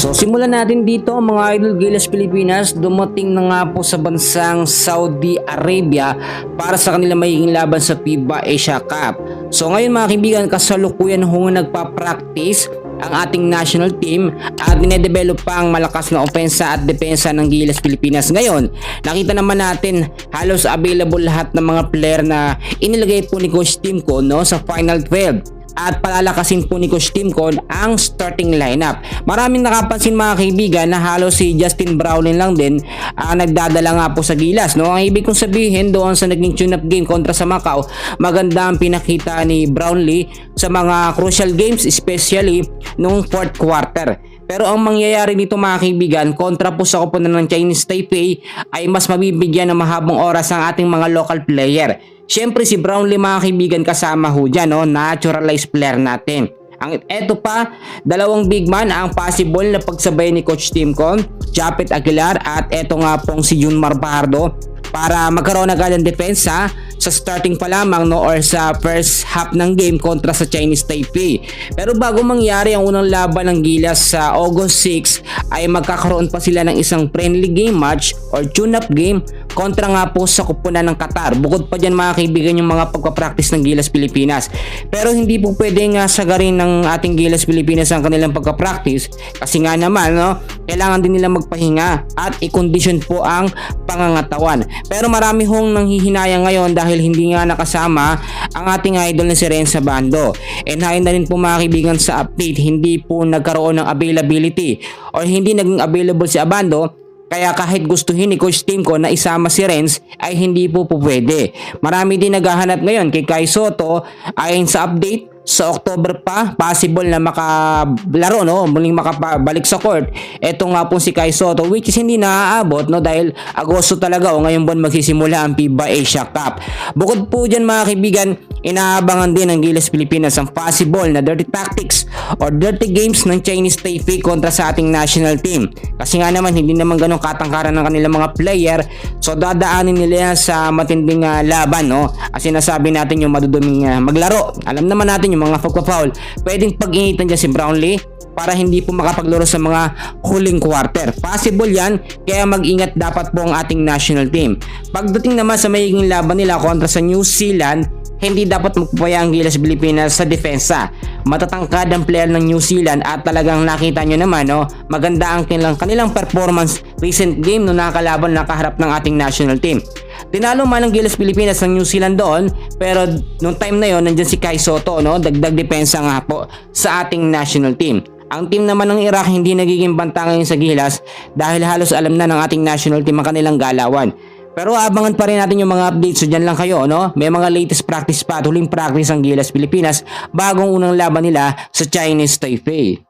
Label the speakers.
Speaker 1: So simulan natin dito mga idol, Gilas Pilipinas dumating na nga po sa bansang Saudi Arabia para sa kanila magiging laban sa FIBA Asia Cup. So ngayon mga kaibigan, kasalukuyan nagpa-practice ang ating national team at dinedevelop pa ang malakas na opensa at depensa ng Gilas Pilipinas. Ngayon, nakita naman natin halos available lahat ng mga player na inilagay po ni Coach Timko sa Final 12. At palalakasin po ni Coach Timko ang starting lineup. Maraming nakapansin mga kaibigan na halos si Justin Brownlee lang din ang nagdadala nga po sa Gilas. Ang ibig kong sabihin doon sa naging tune-up game kontra sa Macau, maganda ang pinakita ni Brownlee sa mga crucial games, especially nung fourth quarter. Pero ang mangyayari nito mga kaibigan, kontra po sa koponan ng Chinese Taipei, ay mas mabibigyan ng mahabang oras ang ating mga local player. Siyempre si Brownlee mga kaibigan kasama ho dyan, naturalized player natin. Eto pa, dalawang big man ang possible na pagsabay ni Coach Timko, Japet Aguilar at eto nga pong si Junmar Pardo para magkaroon agad ng depensa sa starting pa lamang or sa first half ng game kontra sa Chinese Taipei. Pero bago mangyari ang unang laban ng Gilas sa August 6 ay magkakaroon pa sila ng isang friendly game match or tune-up game kontra nga po sa kupunan ng Qatar. Bukod pa dyan mga kaibigan yung mga pagpapractice ng Gilas Pilipinas. Pero hindi po pwedeng sagarin ng ating Gilas Pilipinas ang kanilang pagpapractice kasi nga naman kailangan din nila magpahinga at i-condition po ang pangangatawan. Pero marami hong nanghihinayang ngayon dahil hindi nga nakasama ang ating idol na si Renza Bando. And hayon na rin po mga kaibigan sa update, hindi po nagkaroon ng availability or hindi naging available si Abando. Kaya kahit gustuhin ni Coach Timko na isama si Renz ay hindi po pwede. Marami din naghahanap ngayon kay Kai Soto. Ayon sa update, sa October pa possible na makalaro muling makabalik sa court. Ito nga po si Kai Soto, which is hindi naaabot dahil Agosto talaga ngayong buwan magsisimula ang FIBA Asia Cup. Bukod po dyan mga kaibigan, inaabangan din ng Gilas Pilipinas ang possible na dirty tactics or dirty games ng Chinese Taipei kontra sa ating national team. Kasi nga naman hindi naman ganun katangkaran ng kanilang mga player, so dadaanin nila sa matinding laban as sinasabi natin yung maduduming maglaro. Alam naman natin yung mga pagpa-foul, pwedeng pag-initan dyan si Brownlee para hindi po makapaglaro sa mga huling quarter. Possible yan, kaya mag-ingat dapat po ang ating national team. Pagdating naman sa magiging laban nila kontra sa New Zealand, hindi dapat magpapaya ang Gilas Pilipinas sa depensa. Matatangkad ang player ng New Zealand at talagang nakita nyo naman maganda ang kanilang performance recent game nakalaban nakaharap ng ating national team. Tinalo man ang Gilas Pilipinas ng New Zealand doon, pero nung time na yon nandiyan si Kai Soto, dagdag depensa nga po sa ating national team. Ang team naman ng Iraq hindi nagiging banta ngayon sa Gilas dahil halos alam na ng ating national team ang kanilang galawan. Pero abangan pa rin natin yung mga updates, so dyan lang kayo, May mga latest practice pa at huling practice ang Gilas Pilipinas bagong unang laban nila sa Chinese Taipei.